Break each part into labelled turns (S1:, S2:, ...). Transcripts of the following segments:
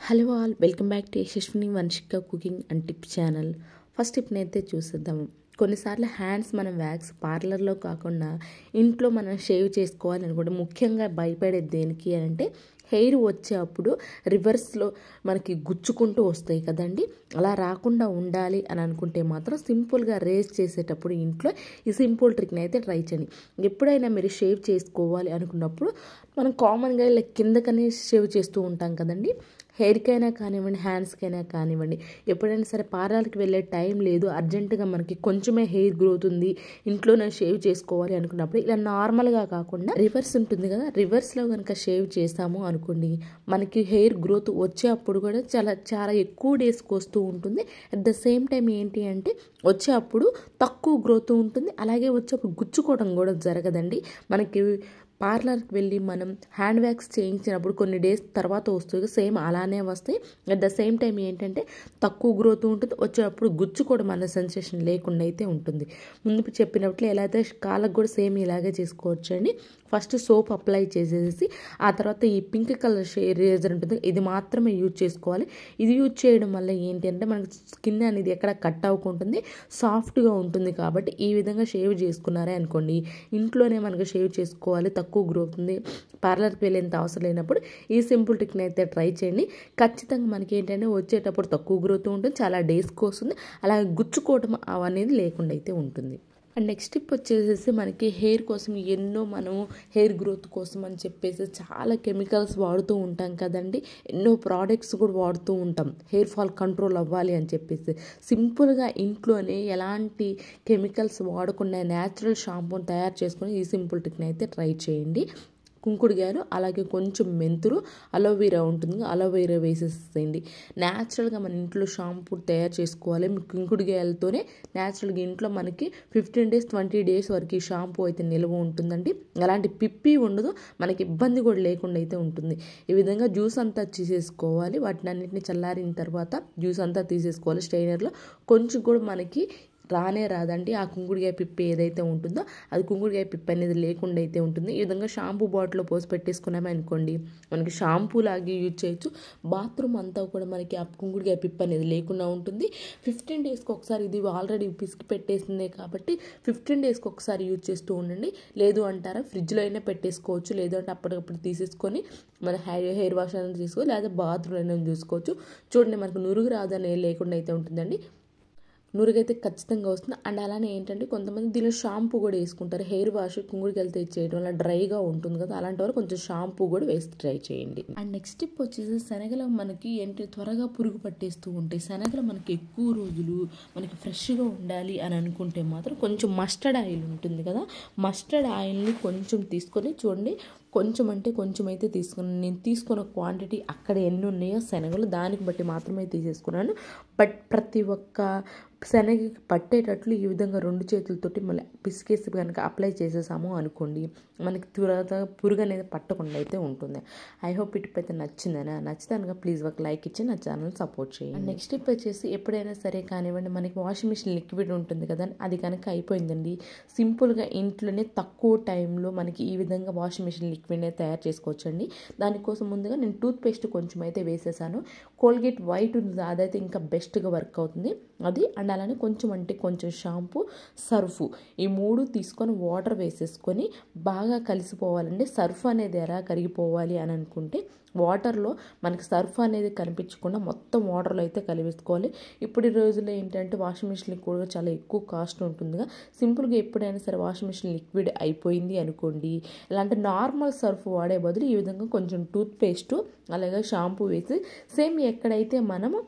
S1: Hello all, welcome back to Yashaswini Vamshika cooking and tip channel. First టిప్నైతే చూసేద్దాము. కొన్నిసార్లు hands మనం వ్యాక్స్ పార్లర్లో కాకుండా ఇంట్లో మనం షేవ్ చేసుకోవాలి అనుకుంటే ముఖ్యంగా భయపడేది దేనికి అని అంటే హెయిర్ వచ్చేటప్పుడు రివర్స్లో మనకి గుచ్చుకుంటూ వస్తాయి కదండి. అలా రాకుండా ఉండాలి అని అనుకుంటే మాత్రం సింపుల్గా రేస్ చేసేటప్పుడు ఇంట్లో ఈ సింపుల్ ట్రిక్ని అయితే ట్రై చేయండి. ఎప్పుడైనా మీరు షేవ్ చేసుకోవాలి అనుకున్నప్పుడు మనం కామన్గా ఇలా కిందకనే షేవ్ చేస్తూ ఉంటాం కదండి. హెయిర్కైనా కానివ్వండి, హ్యాండ్స్కైనా కానివ్వండి, ఎప్పుడైనా సరే పార్లర్కి వెళ్ళే టైం లేదు, అర్జెంటుగా మనకి కొంచెమే హెయిర్ గ్రోత్ ఉంది, ఇంట్లోనే షేవ్ చేసుకోవాలి అనుకున్నప్పుడు ఇలా నార్మల్గా కాకుండా రివర్స్ ఉంటుంది కదా, రివర్స్లో కనుక షేవ్ చేసాము అనుకోండి మనకి హెయిర్ గ్రోత్ వచ్చేటప్పుడు కూడా చాలా ఎక్కువ డేస్కి వస్తూ ఉంటుంది. అట్ ద సేమ్ టైం ఏంటి అంటే వచ్చేటప్పుడు తక్కువ గ్రోత్ ఉంటుంది, అలాగే వచ్చేటప్పుడు గుచ్చుకోవడం కూడా జరగదండి. మనకి పార్లర్కి వెళ్ళి మనం హ్యాండ్ వ్యాక్స్ చేయించినప్పుడు కొన్ని డేస్ తర్వాత వస్తుంది, సేమ్ అలానే వస్తాయి. అట్ ద సేమ్ టైం ఏంటంటే తక్కువ గ్రోత్ ఉంటుంది, వచ్చేటప్పుడు గుచ్చుకోవడం అనే సెన్సేషన్ లేకుండా అయితే ఉంటుంది. ముందు చెప్పినట్లు ఎలా అయితే కాళ్ళకు కూడా సేమ్ ఇలాగే చేసుకోవచ్చు అండి. ఫస్ట్ సోప్ అప్లై చేసేసి ఆ తర్వాత ఈ పింక్ కలర్ రేజర్ ఉంటుంది, ఇది మాత్రమే యూజ్ చేసుకోవాలి. ఇది యూజ్ చేయడం వల్ల ఏంటి అంటే మనకి స్కిన్ అనేది ఎక్కడ కట్ అవ్వకుంటుంది, సాఫ్ట్గా ఉంటుంది. కాబట్టి ఈ విధంగా షేవ్ చేసుకున్నారే అనుకోండి, ఇంట్లోనే మనకు షేవ్ చేసుకోవాలి, తక్కువ గ్రోత్ ఉంది, పార్లర్కి వెళ్ళేంత అవసరం లేనప్పుడు ఈ సింపుల్ ట్రిక్ని అయితే ట్రై చేయండి. ఖచ్చితంగా మనకి ఏంటంటే వచ్చేటప్పుడు తక్కువ గ్రోత్ ఉంటుంది, చాలా డేస్కి వస్తుంది, అలాగే గుచ్చుకోవడం అనేది లేకుండా అయితే ఉంటుంది. అండ్ నెక్స్ట్ టిప్ వచ్చేసేసి మనకి హెయిర్ కోసం మనము హెయిర్ గ్రోత్ కోసం అని చెప్పేసి చాలా కెమికల్స్ వాడుతూ ఉంటాం కదండి. ఎన్నో ప్రోడక్ట్స్ కూడా వాడుతూ ఉంటాం హెయిర్ ఫాల్ కంట్రోల్ అవ్వాలి అని చెప్పేసి. సింపుల్గా ఇంట్లోనే ఎలాంటి కెమికల్స్ వాడకుండా న్యాచురల్ షాంపూని తయారు చేసుకొని ఈ సింపుల్ ట్రిక్ని అయితే ట్రై చేయండి. కుంకుడుగాయలు, అలాగే కొంచెం మెంతులు, అలోవెరా ఉంటుంది, అలోవెరా వేసేసేయండి. న్యాచురల్గా మన ఇంట్లో షాంపూ తయారు చేసుకోవాలి. కుంకుడుగాయలతోనే న్యాచురల్గా ఇంట్లో మనకి 15 days 20 days వరకు ఈ షాంపూ అయితే నిల్వ ఉంటుందండి. అలాంటి పిప్పి ఉండదు, మనకి ఇబ్బంది కూడా లేకుండా అయితే ఉంటుంది. ఈ విధంగా జ్యూస్ అంతా తీసేసుకోవాలి. వాటిని అన్నింటినీ చల్లారిన తర్వాత జ్యూస్ అంతా తీసేసుకోవాలి స్ట్రైనర్లో. కొంచెం కూడా మనకి రాదండి ఆ కుంకుడుగాయ పిప్పి ఏదైతే ఉంటుందో, అది కుంకుడుగాయ పిప్పి అనేది లేకుండా అయితే ఉంటుంది. ఈ విధంగా షాంపూ బాటిల్లో పోసి పెట్టేసుకున్నామే అనుకోండి, మనకి షాంపూ లాగే యూజ్ చేయొచ్చు. బాత్రూమ్ అంతా కూడా మనకి ఆ కుంకుడుగాయ పిప్పి అనేది లేకుండా ఉంటుంది. 15 daysకి ఒకసారి, ఇది ఆల్రెడీ పిసికి పెట్టేసిందే కాబట్టి 15 daysకి ఒకసారి యూజ్ చేస్తూ ఉండండి. లేదు అంటారా ఫ్రిడ్జ్లో అయినా పెట్టేసుకోవచ్చు, లేదు అంటే అప్పటికప్పుడు తీసేసుకొని మన హెయిర్ వాష్ అనేది తీసుకోవచ్చు, లేదా బాత్రూమ్ అయినా చూసుకోవచ్చు. చూడండి మనకు నురుగు రాదని లేకుండా అయితే ఉంటుందండి. నురుగైతే ఖచ్చితంగా వస్తుంది. అండ్ అలానే ఏంటంటే కొంతమంది దీనిలో షాంపూ కూడా వేసుకుంటారు. హెయిర్ వాష్ కుంకుడుకెళ్తే చేయడం వల్ల డ్రైగా ఉంటుంది కదా, అలాంటి వారు కొంచెం షాంపూ కూడా వేసి ట్రై చేయండి. అండ్ నెక్స్ట్ టిప్ వచ్చేసి శనగలు మనకి త్వరగా పురుగు పట్టేస్తూ ఉంటాయి. శనగలు మనకి ఎక్కువ రోజులు మనకి ఫ్రెష్గా ఉండాలి అని అనుకుంటే మాత్రం కొంచెం మస్టర్డ్ ఆయిల్ ఉంటుంది కదా, మస్టర్డ్ ఆయిల్ని కొంచెం తీసుకొని చూడండి, కొంచెం అంటే కొంచెం అయితే తీసుకున్నాను. నేను తీసుకున్న క్వాంటిటీ అక్కడ ఎన్ని ఉన్నాయో శనగలు దానికి బట్టి మాత్రమే తీసేసుకున్నాను. బట్ ప్రతి ఒక్క శనగకి పట్టేటట్లు ఈ విధంగా 2 చేతులతోటి మళ్ళీ పిసికేసి కనుక అప్లై చేసేసాము అనుకోండి, మనకి త్వరగా పురుగు అనేది పట్టకుండా అయితే ఉంటుంది. ఐ హోప్ ఈ టిప్ అయితే నచ్చితే కనుక ప్లీజ్ ఒక లైక్ ఇచ్చి నా ఛానల్ సపోర్ట్ చేయండి. నెక్స్ట్ టిప్ వచ్చేసి ఎప్పుడైనా సరే కానివ్వండి, మనకి వాషింగ్ మిషన్ లిక్విడ్ ఉంటుంది కదా, అది కనుక అయిపోయిందండి, సింపుల్గా ఇంట్లోనే తక్కువ టైంలో మనకి ఈ విధంగా వాషింగ్ మిషన్ లిక్విడ్ని తయారు చేసుకోవచ్చండి. దానికోసం ముందుగా నేను టూత్ పేస్ట్ కొంచెం అయితే వేసేసాను. కోల్గేట్ వైట్ ఉంది, అదైతే ఇంకా బెస్ట్గా వర్క్ అవుతుంది అది. అండ్ అలానే కొంచెం అంటే కొంచెం షాంపూ, సర్ఫ్, ఈ 3 తీసుకొని వాటర్ వేసేసుకొని బాగా కలిసిపోవాలండి. సర్ఫ్ అనేది ఎలా కరిగిపోవాలి అని అనుకుంటే వాటర్లో మనకి సర్ఫ్ అనేది కనిపించకుండా మొత్తం వాటర్లో అయితే కలిపేసుకోవాలి. ఇప్పుడు ఈ రోజుల్లో ఏంటంటే వాషింగ్ మిషన్ కూడా చాలా ఎక్కువ కాస్ట్ ఉంటుందిగా, సింపుల్గా ఎప్పుడైనా సరే వాషింగ్ మిషన్ లిక్విడ్ అయిపోయింది అనుకోండి, ఇలాంటి నార్మల్ సర్ఫ్ వాడే బదులు ఈ విధంగా కొంచెం టూత్ పేస్ట్ అలాగే షాంపూ వేసి సేమ్ ఎక్కడైతే మనము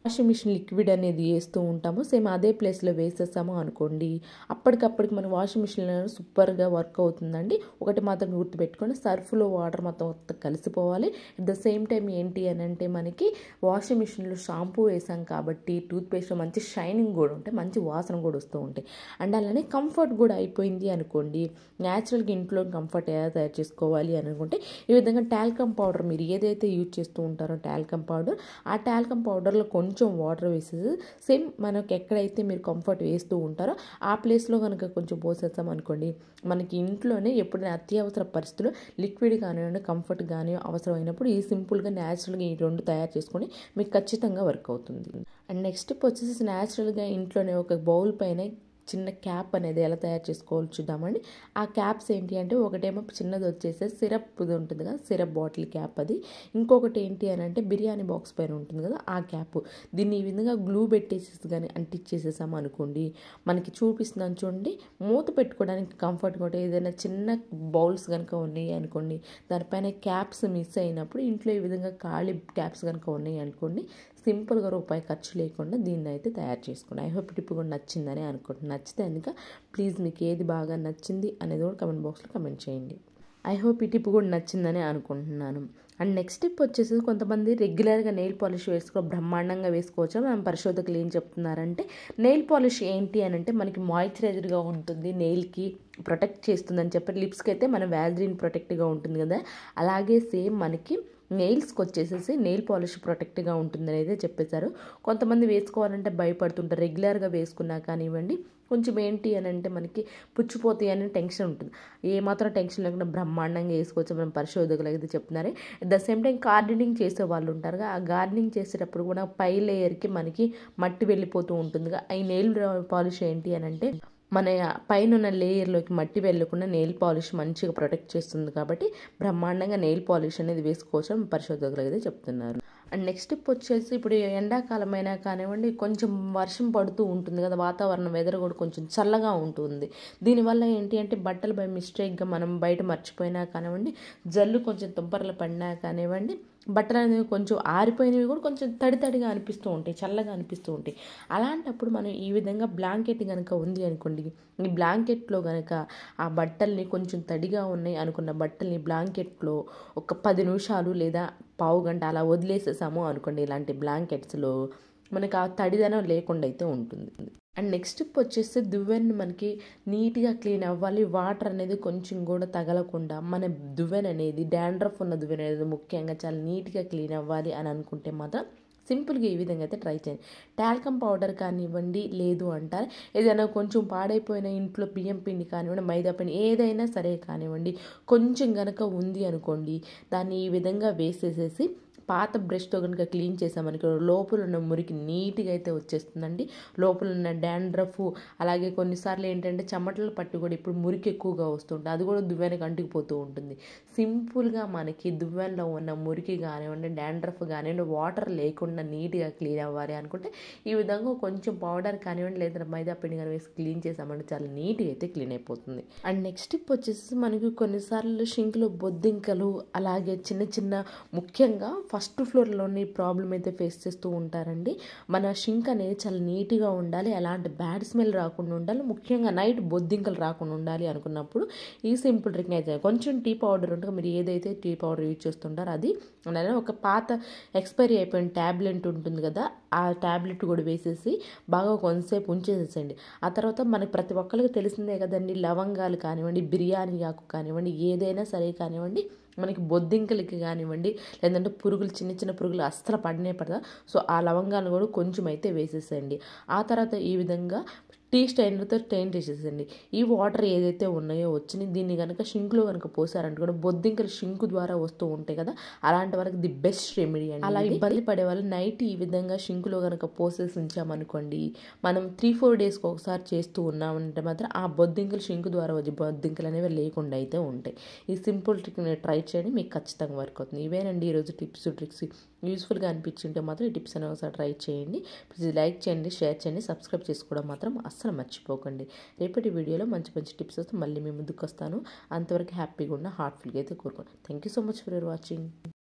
S1: వాషింగ్ మిషన్ లిక్విడ్ అనేది వేస్తూ ఉంటాము సేమ్ అదే ప్లేస్లో వేసేసాము అనుకోండి, అప్పటికప్పటికి మన వాషింగ్ మిషన్ సూపర్గా వర్క్ అవుతుందండి. ఒకటి మాత్రం గుర్తుపెట్టుకొని, సర్ఫ్లో వాటర్ మొత్తం కలిసిపోవాలి. అట్ ద సేమ్ టైం ఏంటి అని అంటే మనకి వాషింగ్ మిషన్లో షాంపూ వేసాం కాబట్టి టూత్ పేస్ట్లో మంచి షైనింగ్ కూడా ఉంటాయి, మంచి వాసన కూడా వస్తూ ఉంటాయి. అండ్ అలానే కంఫర్ట్ కూడా అయిపోయింది అనుకోండి, న్యాచురల్గా ఇంట్లో కంఫర్ట్ ఎలా తయారు చేసుకోవాలి అని అనుకుంటే ఈ విధంగా టాల్కమ్ పౌడర్, మీరు ఏదైతే యూజ్ చేస్తూ ఉంటారో టాల్కమ్ పౌడర్, ఆ టాల్కమ్ పౌడర్లో కొంచెం కొంచెం వాటర్ వేసేసి సేమ్ మనకు ఎక్కడైతే మీరు కంఫర్ట్ వేస్తూ ఉంటారో ఆ ప్లేస్లో కనుక కొంచెం పోసేస్తాం అనుకోండి, మనకి ఇంట్లోనే ఎప్పుడైనా అత్యవసర పరిస్థితుల్లో లిక్విడ్ కానివ్వండి కంఫర్ట్ కానీ అవసరమైనప్పుడు ఈ సింపుల్గా న్యాచురల్గా ఈ రెండు తయారు చేసుకొని మీకు ఖచ్చితంగా వర్క్ అవుతుంది. అండ్ నెక్స్ట్ వచ్చేసి న్యాచురల్గా ఇంట్లోనే ఒక బౌల్ పైన చిన్న క్యాప్ అనేది ఎలా తయారు చేసుకోవాలి చూద్దామండి. ఆ క్యాప్స్ ఏంటి అంటే ఒకటేమో చిన్నది వచ్చేసి సిరప్ ఉంటుంది కదా, సిరప్ బాటిల్ క్యాప్ అది. ఇంకొకటి ఏంటి అని అంటే బిర్యానీ బాక్స్ పైన ఉంటుంది కదా ఆ క్యాప్. దీన్ని ఈ విధంగా గ్లూ పెట్టేసేసి కానీ అంటించేసేసాము అనుకోండి, మనకి చూపిస్తున్నాను చూడండి, మూత పెట్టుకోవడానికి కంఫర్ట్గా ఉంటాయి. ఏదైనా చిన్న బౌల్స్ కనుక ఉన్నాయి అనుకోండి, దానిపైన క్యాప్స్ మిస్ అయినప్పుడు ఇంట్లో ఈ విధంగా ఖాళీ క్యాప్స్ కనుక ఉన్నాయి అనుకోండి, సింపుల్గా రూపాయి ఖర్చు లేకుండా దీన్ని అయితే తయారు చేసుకోండి. ఐ హోప్ టిప్ కూడా నచ్చిందని అనుకుంటున్నాను. నచ్చితే కనుక ప్లీజ్ మీకు ఏది బాగా నచ్చింది అనేది కూడా కమెంట్ బాక్స్లో కమెంట్ చేయండి. ఐ హోప్ ఈ టిప్ కూడా నచ్చిందని అనుకుంటున్నాను. అండ్ నెక్స్ట్ టిప్ వచ్చేసి కొంతమంది రెగ్యులర్గా నెయిల్ పాలిష్ బ్రహ్మాండంగా వేసుకోవచ్చు. మనం పరిశోధకులు ఏం చెప్తున్నారంటే నెయిల్ పాలిష్ ఏంటి అని అంటే మనకి మాయిశ్చరైజర్గా ఉంటుంది, నెయిల్కి ప్రొటెక్ట్ చేస్తుందని చెప్పి. లిప్స్కి అయితే మన వ్యాజ్లిన్ ప్రొటెక్ట్గా ఉంటుంది కదా, అలాగే సేమ్ మనకి నెయిల్స్కి వచ్చేసేసి నెయిల్ పాలిష్ ప్రొటెక్ట్గా ఉంటుందని అయితే చెప్పేశారు. కొంతమంది వేసుకోవాలంటే భయపడుతుంటారు, రెగ్యులర్గా వేసుకున్నా కానివ్వండి కొంచెం ఏంటి అని అంటే మనకి పుచ్చిపోతాయి అని టెన్షన్ ఉంటుంది. ఏమాత్రం టెన్షన్ లేకుండా బ్రహ్మాండంగా వేసుకోవచ్చు మనం పరిశోధకులు అయితే చెప్తున్నారు. At the same time gardening చేసే వాళ్ళు ఉంటారుగా, ఆ గార్డెనింగ్ చేసేటప్పుడు కూడా పై లేయర్కి మనకి మట్టి వెళ్ళిపోతూ ఉంటుందిగా. ఈ నెయిల్ పాలిష్ ఏంటి అని అంటే మన పైన ఉన్న లేయర్లోకి మట్టి వెళ్ళకుండా నెయిల్ పాలిష్ మంచిగా ప్రొటెక్ట్ చేస్తుంది కాబట్టి బ్రహ్మాండంగా నెయిల్ పాలిష్ అనేది వేసుకోవచ్చు పరిశోధకులు అయితే చెప్తున్నారు. అండ్ నెక్స్ట్ టిప్ వచ్చేసి ఇప్పుడు ఎండాకాలం అయినా కానివ్వండి కొంచెం వర్షం పడుతూ ఉంటుంది కదా, వాతావరణం వెదర్ కూడా కొంచెం చల్లగా ఉంటుంది. దీనివల్ల ఏంటి అంటే బట్టలు బై మిస్టేక్గా మనం బయట మర్చిపోయినా కానివ్వండి, జల్లు కొంచెం తుంపర్లు పడినా కానివ్వండి, బట్టలు అనేవి కొంచెం ఆరిపోయినవి కూడా కొంచెం తడితడిగా అనిపిస్తూ ఉంటాయి, చల్లగా అనిపిస్తూ ఉంటాయి. అలాంటప్పుడు మనం ఈ విధంగా బ్లాంకెట్ కనుక ఉంది అనుకోండి, ఈ బ్లాంకెట్లో కనుక ఆ బట్టల్ని కొంచెం తడిగా ఉన్నాయి అనుకున్న బట్టల్ని బ్లాంకెట్లో ఒక 10 నిమిషాలు లేదా పావు గంట అలా వదిలేసేసాము అనుకోండి, ఇలాంటి బ్లాంకెట్స్లో మనకు ఆ తడిదనం లేకుండా అయితే ఉంటుంది. అండ్ నెక్స్ట్ టిప్ వచ్చేసి దువ్వెన్ని మనకి నీట్గా క్లీన్ అవ్వాలి, వాటర్ అనేది కొంచెం కూడా తగలకుండా మన దువ్వెన అనేది డాండ్రఫ్ ఉన్న దువ్వెన అనేది ముఖ్యంగా చాలా నీట్గా క్లీన్ అవ్వాలి అని అనుకుంటే మాత్రం సింపుల్గా ఈ విధంగా అయితే ట్రై చేయండి. టాల్కమ్ పౌడర్ కానివ్వండి, లేదు అంటారు ఏదైనా కొంచెం పాడైపోయిన ఇంట్లో బియ్యం పిండి కానివ్వండి, మైదా పిండి ఏదైనా సరే కానివ్వండి, కొంచెం కనుక ఉంది అనుకోండి, దాన్ని ఈ విధంగా వేసేసేసి పాత బ్రష్తో కనుక క్లీన్ చేసామనుకో లోపల ఉన్న మురికి నీట్గా అయితే వచ్చేస్తుందండి. లోపల ఉన్న డాండ్రఫ్ అలాగే కొన్నిసార్లు ఏంటంటే చెమటలు పట్టు కూడా ఇప్పుడు మురికి ఎక్కువగా వస్తుంటుంది, అది కూడా దువ్వెనకి అంటుకుపోతూ ఉంటుంది. సింపుల్గా మనకి దువ్వెనలో ఉన్న మురికి కానివ్వండి, డాండ్రఫ్ కానివ్వండి, వాటర్ లేకుండా నీట్గా క్లీన్ అవ్వాలి అనుకుంటే ఈ విధంగా కొంచెం పౌడర్ కానివ్వండి లేదా మైదా పిండి కానీ వేసి క్లీన్ చేసామంటే చాలా నీట్గా అయితే క్లీన్ అయిపోతుంది. అండ్ నెక్స్ట్ టిప్ వచ్చేసి మనకి కొన్నిసార్లు షింక్లో బొద్దింకలు అలాగే చిన్న చిన్న ముఖ్యంగా ఫస్ట్ ఫ్లోర్లోని ప్రాబ్లం అయితే ఫేస్ చేస్తూ ఉంటారండి. మన షింక్ అనేది చాలా నీట్గా ఉండాలి, ఎలాంటి బ్యాడ్ స్మెల్ రాకుండా ఉండాలి, ముఖ్యంగా నైట్ బొద్దింకలు రాకుండా ఉండాలి అనుకున్నప్పుడు ఈ సింపుల్ ట్రిక్ని అయితే కొంచెం టీ పౌడర్ ఉంటుంది, మీరు ఏదైతే టీ పౌడర్ యూజ్ చేస్తుంటారో అది, అలానే ఒక పాత ఎక్స్పైరీ అయిపోయిన ట్యాబ్లెట్ ఉంటుంది కదా, ఆ ట్యాబ్లెట్ కూడా వేసేసి బాగా కొంతసేపు ఉంచేసేసండి. ఆ తర్వాత మనకి ప్రతి ఒక్కరికి తెలిసిందే కదండి, లవంగాలు కానివ్వండి, బిర్యానీ ఆకు కానివ్వండి, ఏదైనా సరే కానివ్వండి మనకి బొద్దింకలకి కానివ్వండి లేదంటే పురుగులు చిన్న చిన్న పురుగులు అస్సలు పడనే పడదా, సో ఆ లవంగాలు కూడా కొంచెం అయితే వేసేసేయండి. ఆ తర్వాత ఈ విధంగా టీ స్టైనర్తో స్టెయిన్ చేసేసండి. ఈ వాటర్ ఏదైతే ఉన్నాయో వచ్చినాయి దీన్ని కనుక షింక్లో కనుక పోసారంటే కూడా బొద్దింకలు షింక్ ద్వారా వస్తూ ఉంటాయి కదా, అలాంటి వరకు ది బెస్ట్ రెమెడీ అండి. అలా ఇబ్బంది పడే వాళ్ళు నైట్ ఈ విధంగా షింక్లో కనుక పోసేసి ఉంచామనుకోండి, మనం 3-4 డేస్కి ఒకసారి చేస్తూ ఉన్నామంటే మాత్రం ఆ బొద్దింకలు షింక్ ద్వారా వచ్చే బొద్దింకలు అనేవి లేకుండా అయితే ఉంటాయి. ఈ సింపుల్ ట్రిక్ని ట్రై చేయండి, మీకు ఖచ్చితంగా వర్క్ అవుతుంది. ఇవేనండి ఈరోజు టిప్స్ ట్రిక్స్. యూస్ఫుల్గా అనిపించుంటే మాత్రం ఈ టిప్స్ అనేవి ఒకసారి ట్రై చేయండి. ప్లీజ్ లైక్ చేయండి, షేర్ చేయండి, సబ్స్క్రైబ్ చేసుకోవడం మాత్రం అస్సలు మర్చిపోకండి. రేపటి వీడియోలో మంచి మంచి టిప్స్ వస్తే మళ్ళీ మీ ముందుకు వస్తాను. అంతవరకు హ్యాపీగా ఉన్న హార్ట్ఫుల్గా అయితే కోరుకోండి. Thank you so much for your watching.